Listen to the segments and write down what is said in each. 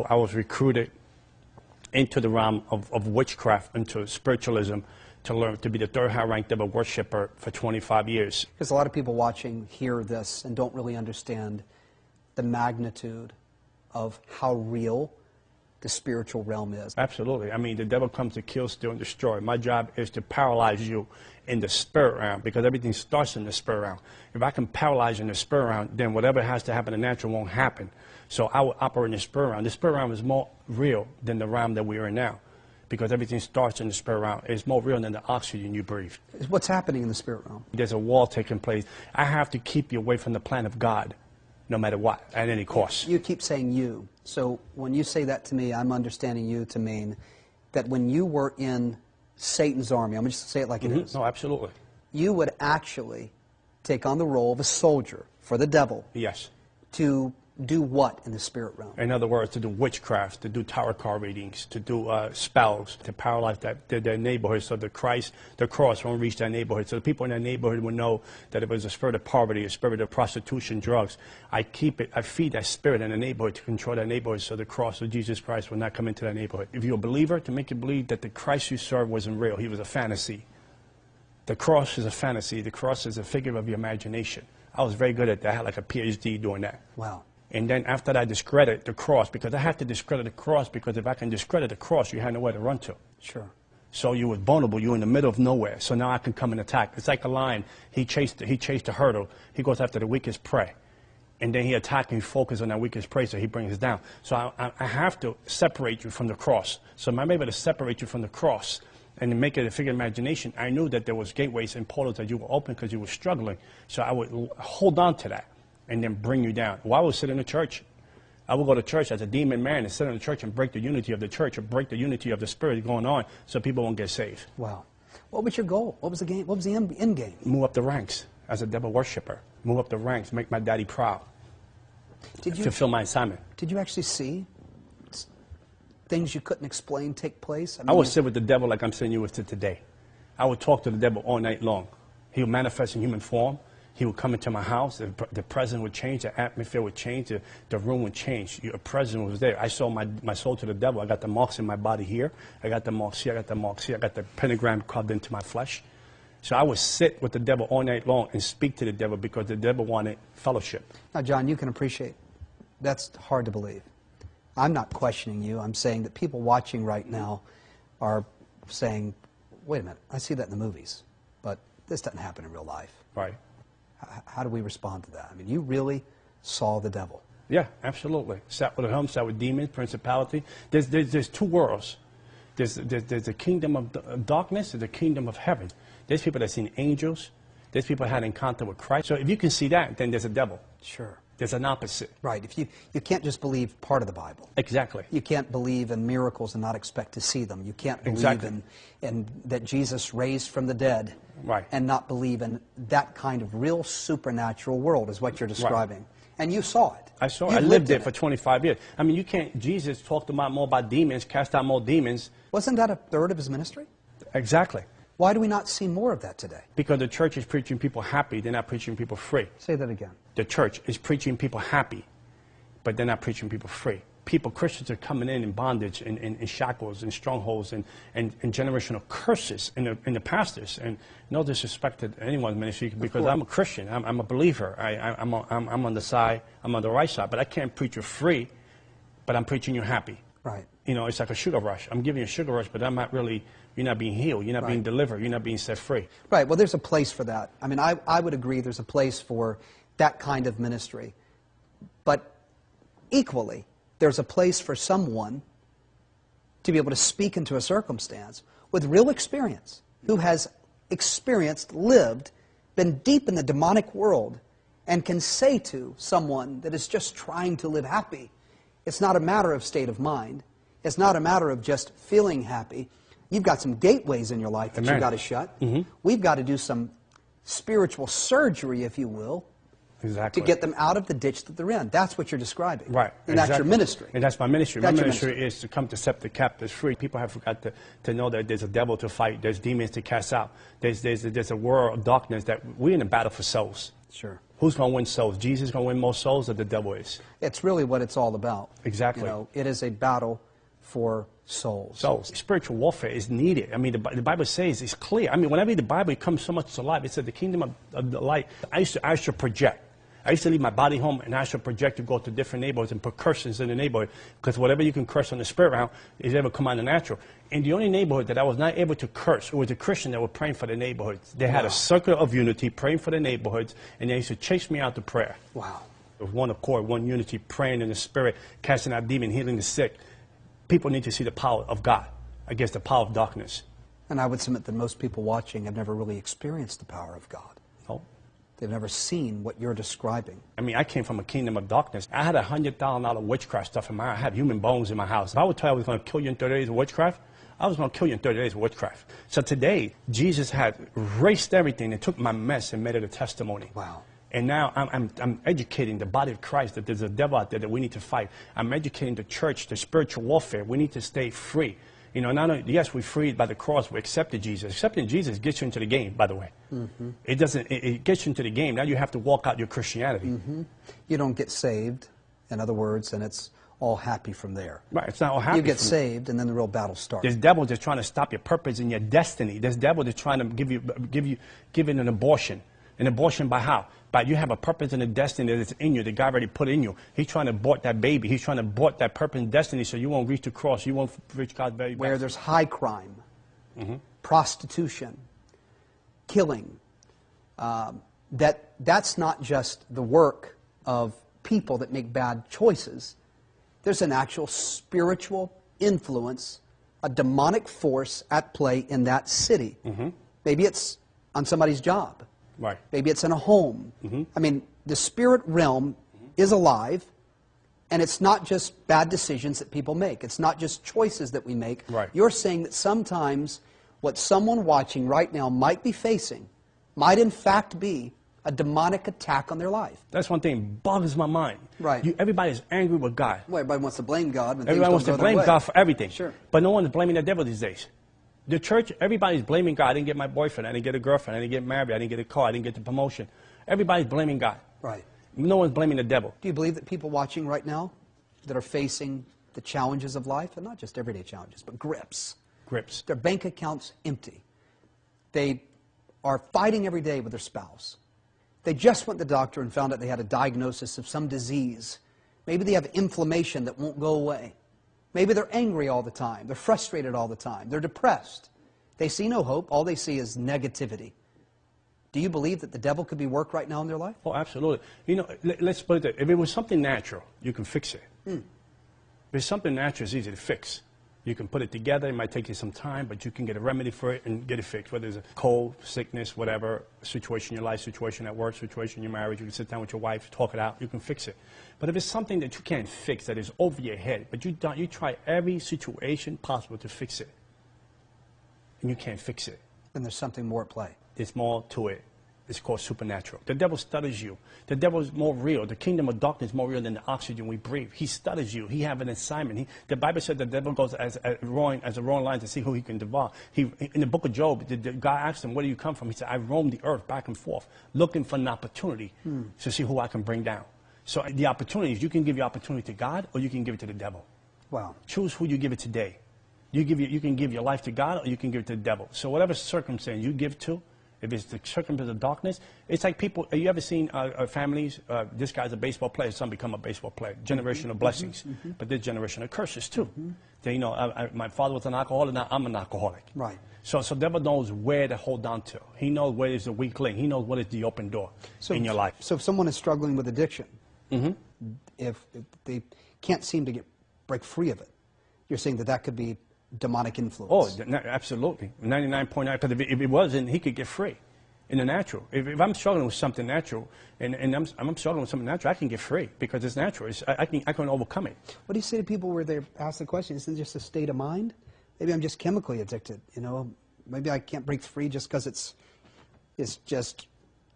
I was recruited into the realm of witchcraft, into spiritualism, to learn to be the third high-ranked devil worshiper for 25 years. Because a lot of people watching hear this and don't really understand the magnitude of how real the spiritual realm is. Absolutely. I mean, the devil comes to kill, steal, and destroy. My job is to paralyze you in the spirit realm, because everything starts in the spirit realm. If I can paralyze you in the spirit realm, then whatever has to happen in the natural won't happen. So I will operate in the spirit realm. The spirit realm is more real than the realm that we are in now, because everything starts in the spirit realm. It's more real than the oxygen you breathe. What's happening in the spirit realm? There's a war taking place. I have to keep you away from the plan of God, no matter what, at any cost. You keep saying you. So when you say that to me, I'm understanding you to mean that when you were in Satan's army, I'm going to just say it like it is. No, absolutely. You would actually take on the role of a soldier for the devil. Yes. To do what in the spirit realm? In other words, to do witchcraft, to do tarot card readings, to do spells, to paralyze their neighborhood, so the cross won't reach that neighborhood. So the people in that neighborhood will know that if it was a spirit of poverty, a spirit of prostitution, drugs, I feed that spirit in the neighborhood to control that neighborhood, so the cross of Jesus Christ will not come into that neighborhood. If you're a believer, to make you believe that the Christ you serve wasn't real, he was a fantasy. The cross is a fantasy. The cross is a figure of your imagination. I was very good at that. I had like a PhD doing that. Wow. And then after that, I discredit the cross, because I have to discredit the cross, because if I can discredit the cross, you had nowhere to run to. Sure. So you were vulnerable. You were in the middle of nowhere. So now I can come and attack. It's like a lion. He chased the hurdle. He goes after the weakest prey. And then he attacks and he focuses on that weakest prey, so he brings us down. So I have to separate you from the cross. So I'm able to separate you from the cross and to make it a figure of imagination. I knew that there was gateways and portals that you were open because you were struggling. So I would hold on to that and then bring you down. Well, I would sit in the church. I would go to church as a demon man and sit in the church and break the unity of the church, or break the unity of the spirit going on, so people won't get saved. Wow. What was your goal? What was the game? What was the end game? Move up the ranks as a devil worshiper. Move up the ranks. Make my daddy proud. Did you fulfill my assignment? Did you actually see things you couldn't explain take place? I would sit with the devil like I'm sitting you with today. I would talk to the devil all night long. He would manifest in human form. He would come into my house. The presence would change. The atmosphere would change. The room would change. Your presence was there. I sold my soul to the devil. I got the marks in my body here. I got the marks here. I got the marks here. I got the pentagram carved into my flesh. So I would sit with the devil all night long and speak to the devil, because the devil wanted fellowship. Now, John, you can appreciate that's hard to believe. I'm not questioning you. I'm saying that people watching right now are saying, wait a minute, I see that in the movies, but this doesn't happen in real life. Right. How do we respond to that? I mean, you really saw the devil. Yeah, absolutely. Sat with him, sat with demons, principality. There's two worlds. There's the kingdom of darkness and the kingdom of heaven. There's people that seen angels. There's people that had encounter with Christ. So if you can see that, then there's a devil. Sure. There's an opposite. Right. If you can't just believe part of the Bible. Exactly. You can't believe in miracles and not expect to see them. You can't believe in that Jesus raised from the dead. Right. And not believe in that kind of real supernatural world is what you're describing. Right. And you saw it. I saw it. I lived it for 25 years. I mean, you can't, Jesus talked about more about demons, cast out more demons. Wasn't that a third of his ministry? Exactly. Why do we not see more of that today? Because the church is preaching people happy. They're not preaching people free. Say that again. The church is preaching people happy, but they're not preaching people free. Christians are coming in bondage, in shackles, and strongholds, and generational curses in the pastors. And no disrespect to anyone's ministry, because I'm a Christian. I'm a believer. I'm on the side. I'm on the right side. But I can't preach you free, but I'm preaching you happy. Right. You know, it's like a sugar rush. I'm giving you a sugar rush, but I'm not really, you're not being healed. You're not being delivered. You're not being set free. Right. Well, there's a place for that. I mean, I would agree there's a place for that kind of ministry. But equally, there's a place for someone to be able to speak into a circumstance with real experience, who has experienced, lived, been deep in the demonic world, and can say to someone that is just trying to live happy, it's not a matter of state of mind. It's not a matter of just feeling happy. You've got some gateways in your life that you've got to shut. We've got to do some spiritual surgery, if you will, to get them out of the ditch that they're in. That's what you're describing. Right. And that's your ministry. And that's my ministry. My ministry is to come to set the captives free. People have forgot to know that there's a devil to fight. There's demons to cast out. There's a world of darkness that we're in a battle for souls. Sure. Who's going to win souls? Jesus going to win more souls, or the devil is? It's really what it's all about. Exactly. You know, it is a battle for souls. Souls. Spiritual warfare is needed. I mean, the Bible says it's clear. I mean, when I read the Bible, it comes so much to life. It said the kingdom of the light. I used to project. I used to leave my body home, and I used to project to go to different neighborhoods and put curses in the neighborhood, because whatever you can curse on the spirit realm is ever come out of the natural. And the only neighborhood that I was not able to curse, it was a Christian that were praying for the neighborhoods. They had a circle of unity, praying for the neighborhoods, and they used to chase me out to prayer. Wow. It was one accord, one unity, praying in the spirit, casting out demons, healing the sick. People need to see the power of God against the power of darkness. And I would submit that most people watching have never really experienced the power of God. No. They've never seen what you're describing. I mean, I came from a kingdom of darkness. I had $100,000 witchcraft stuff in my house. I had human bones in my house. If I would tell you I was going to kill you in 30 days of witchcraft, I was going to kill you in 30 days of witchcraft. So today, Jesus had erased everything and took my mess and made it a testimony. Wow. And now I'm educating the body of Christ that there's a devil out there that we need to fight. I'm educating the church, the spiritual warfare. We need to stay free. You know, not only, yes, we're freed by the cross. We accepted Jesus. Accepting Jesus gets you into the game, by the way. Mm-hmm. It gets you into the game. Now you have to walk out your Christianity. Mm-hmm. You don't get saved, in other words, and it's all happy from there. Right, it's not all happy. You get saved, and then the real battle starts. There's devils that's trying to stop your purpose and your destiny. There's devils that's trying to give it an abortion. An abortion by how? By you have a purpose and a destiny that's in you, that God already put in you. He's trying to abort that baby. He's trying to abort that purpose and destiny so you won't reach the cross. You won't reach God's very best. Where there's high crime, mm-hmm. prostitution, killing, that's not just the work of people that make bad choices. There's an actual spiritual influence, a demonic force at play in that city. Mm-hmm. Maybe it's on somebody's job. Right. Maybe it's in a home. Mm-hmm. I mean, the spirit realm is alive, and it's not just bad decisions that people make. It's not just choices that we make. Right. You're saying that sometimes what someone watching right now might be facing might in fact be a demonic attack on their life. That's one thing boggles my mind. Right. Everybody's angry with God. Well, everybody wants to blame God when Everybody wants to blame God for everything. Sure. But no one is blaming the devil these days. The church, everybody's blaming God. I didn't get my boyfriend. I didn't get a girlfriend. I didn't get married. I didn't get a car. I didn't get the promotion. Everybody's blaming God. Right. No one's blaming the devil. Do you believe that people watching right now that are facing the challenges of life, and not just everyday challenges, but grips, their bank accounts empty, they are fighting every day with their spouse, they just went to the doctor and found out they had a diagnosis of some disease, maybe they have inflammation that won't go away, maybe they're angry all the time, they're frustrated all the time, they're depressed, they see no hope, all they see is negativity. Do you believe that the devil could be work right now in their life? Oh, absolutely. You know, let's put it there. If it was something natural, you can fix it. If it's something natural, it's easy to fix. You can put it together. It might take you some time, but you can get a remedy for it and get it fixed. Whether it's a cold, sickness, whatever, situation in your life, situation at work, situation in your marriage, you can sit down with your wife, talk it out. You can fix it. But if it's something that you can't fix, that is over your head, but you try every situation possible to fix it, and you can't fix it. Then there's something more at play. There's more to it. It's called supernatural. The devil studies you. The devil is more real. The kingdom of darkness is more real than the oxygen we breathe. He studies you. He has an assignment. The Bible said the devil goes as a roaring lion to see who he can devour. In the book of Job, God asked him, where do you come from? He said, I roam the earth back and forth, looking for an opportunity to see who I can bring down. So the opportunities, you can give your opportunity to God or you can give it to the devil. Wow. Choose who you give it today. You can give your life to God or you can give it to the devil. So whatever circumstance you give to, if it's the circumstance of darkness, it's like people, have you ever seen families, this guy's a baseball player, son become a baseball player, generational blessings, but this generation of curses too. They, you know, my father was an alcoholic, now I'm an alcoholic. Right. So devil knows where to hold on to. He knows where is the weak link. He knows what is the open door in your life. So if someone is struggling with addiction, if they can't seem to break free of it, you're saying that could be demonic influence. Oh, absolutely. 99.9, because if it wasn't, he could get free in the natural. If I'm struggling with something natural, and I'm struggling with something natural, I can get free because it's natural. I can overcome it. What do you say to people where they ask the question, isn't it just a state of mind? Maybe I'm just chemically addicted, you know? Maybe I can't break free just because it's just,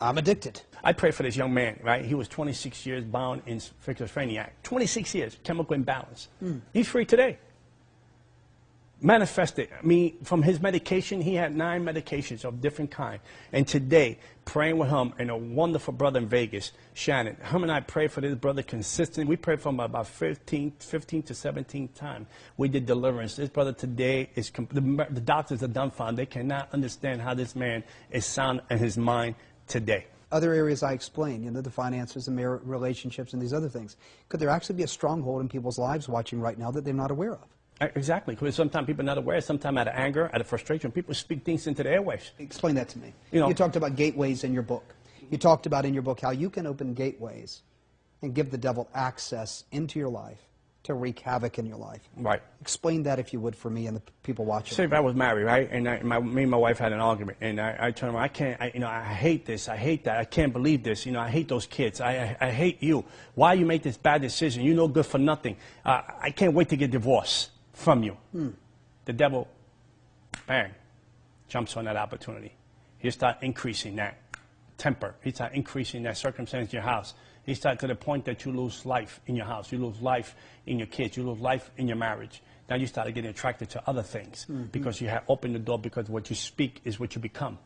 I'm addicted. I pray for this young man, right? He was 26 years bound in schizophrenia. 26 years, chemical imbalance. He's free today. manifested. I mean, from his medication, he had 9 medications of different kind. And today, praying with him and a wonderful brother in Vegas, Shannon, him and I prayed for this brother consistently. We prayed for him about 15 to 17 times. We did deliverance. This brother today is, the doctors are dumbfounded. They cannot understand how this man is sound in his mind today. Other areas I explained, the finances and marriage relationships and these other things. Could there actually be a stronghold in people's lives watching right now that they're not aware of? Exactly, because sometimes people are not aware, sometimes out of anger, out of frustration, people speak things into the airwaves. Explain that to me. You talked about gateways in your book. You talked about in your book how you can open gateways and give the devil access into your life to wreak havoc in your life. Right. Explain that, if you would, for me and the people watching. Say if I was married, right, and me and my wife had an argument, and I told her, I hate this, I hate that, I can't believe this, I hate those kids, I hate you. Why you make this bad decision? You're no good for nothing. I can't wait to get divorced from you. The devil, bang, jumps on that opportunity. He start increasing that temper. He start increasing that circumstance in your house. He start to the point that you lose life in your house. You lose life in your kids. You lose life in your marriage. Now you start getting attracted to other things because you have opened the door, because what you speak is what you become.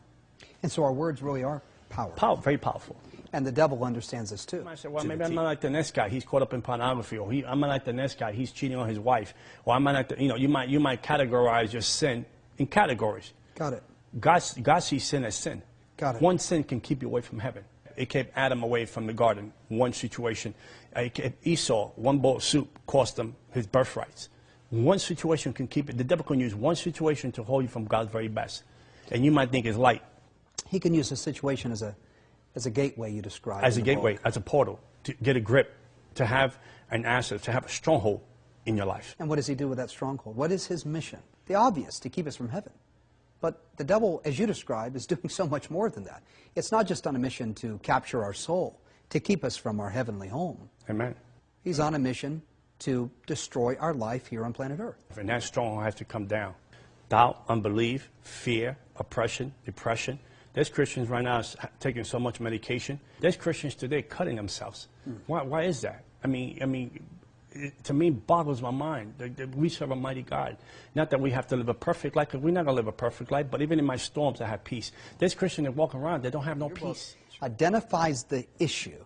And so our words really are powerful. Very powerful. And the devil understands this too. You might say, well, maybe I'm not like the next guy. He's caught up in pornography. Or I'm not like the next guy. He's cheating on his wife. Or I'm not like the, you might categorize your sin in categories. Got it. God sees sin as sin. Got it. One sin can keep you away from heaven. It kept Adam away from the garden. One situation. It kept Esau, one bowl of soup cost him his birthrights. One situation can keep it. The devil can use one situation to hold you from God's very best. And you might think it's light. He can use a situation as a gateway, you described. As a gateway, as a portal, to get a grip, to have an asset, to have a stronghold in your life. And what does he do with that stronghold? What is his mission? The obvious, to keep us from heaven. But the devil, as you described, is doing so much more than that. It's not just on a mission to capture our soul, to keep us from our heavenly home. Amen. He's on a mission to destroy our life here on planet Earth. And that stronghold has to come down. Doubt, unbelief, fear, oppression, depression. There's Christians right now taking so much medication. There's Christians today cutting themselves. Why is that? I mean, it, to me, boggles my mind. We serve a mighty God. Not that we have to live a perfect life, because we're not going to live a perfect life, but even in my storms, I have peace. There's Christians that walk around, they don't have no peace. Identifies the issue.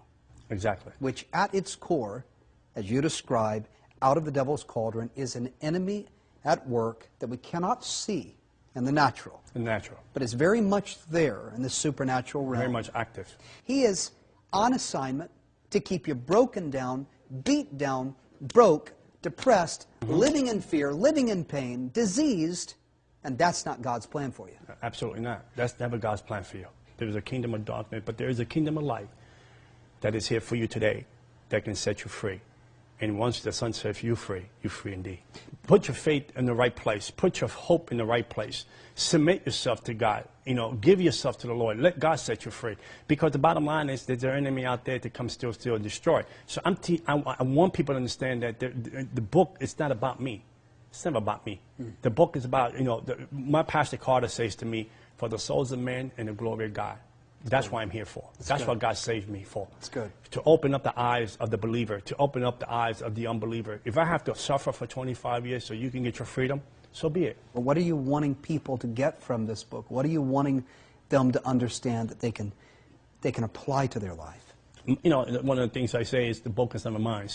Exactly. Which at its core, as you describe, out of the devil's cauldron, is an enemy at work that we cannot see in the natural. The natural. But is very much there in the supernatural realm. Very much active. He is on assignment to keep you broken down, beat down, broke, depressed, living in fear, living in pain, diseased, and that's not God's plan for you. Absolutely not. That's never God's plan for you. There is a kingdom of darkness, but there is a kingdom of light that is here for you today that can set you free. And once the Son sets you free indeed. Put your faith in the right place. Put your hope in the right place. Submit yourself to God. Give yourself to the Lord. Let God set you free. Because the bottom line is that there's an enemy out there to come steal, and destroy. So I want people to understand that the book is not about me. It's never about me. The book is about, my Pastor Carter says to me, for the souls of men and the glory of God. That's what I'm here for. That's what God saved me for. That's good. To open up the eyes of the believer, to open up the eyes of the unbeliever. If I have to suffer for 25 years so you can get your freedom, so be it. Well, what are you wanting people to get from this book? What are you wanting them to understand that they can apply to their life? One of the things I say is the book is never mine.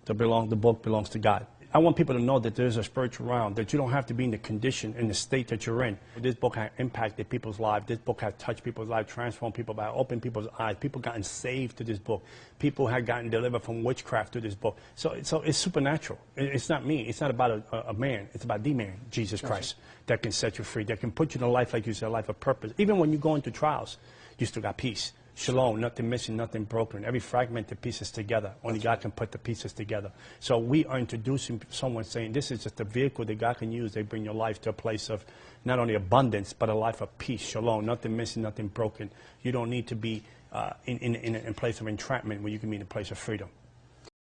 The book belongs to God. I want people to know that there's a spiritual realm, that you don't have to be in the condition, in the state that you're in. This book has impacted people's lives. This book has touched people's lives, transformed people's lives, opened people's eyes. People gotten saved to this book. People have gotten delivered from witchcraft to this book. So it's supernatural. It's not me. It's not about a man. It's about the man, Jesus Christ, that can set you free, that can put you in a life, like you said, a life of purpose. Even when you go into trials, you still got peace. Shalom, nothing missing, nothing broken. Every fragmented pieces together. Only God can put the pieces together. So we are introducing someone saying this is just a vehicle that God can use. They bring your life to a place of not only abundance, but a life of peace. Shalom, nothing missing, nothing broken. You don't need to be in a place of entrapment where you can be in a place of freedom.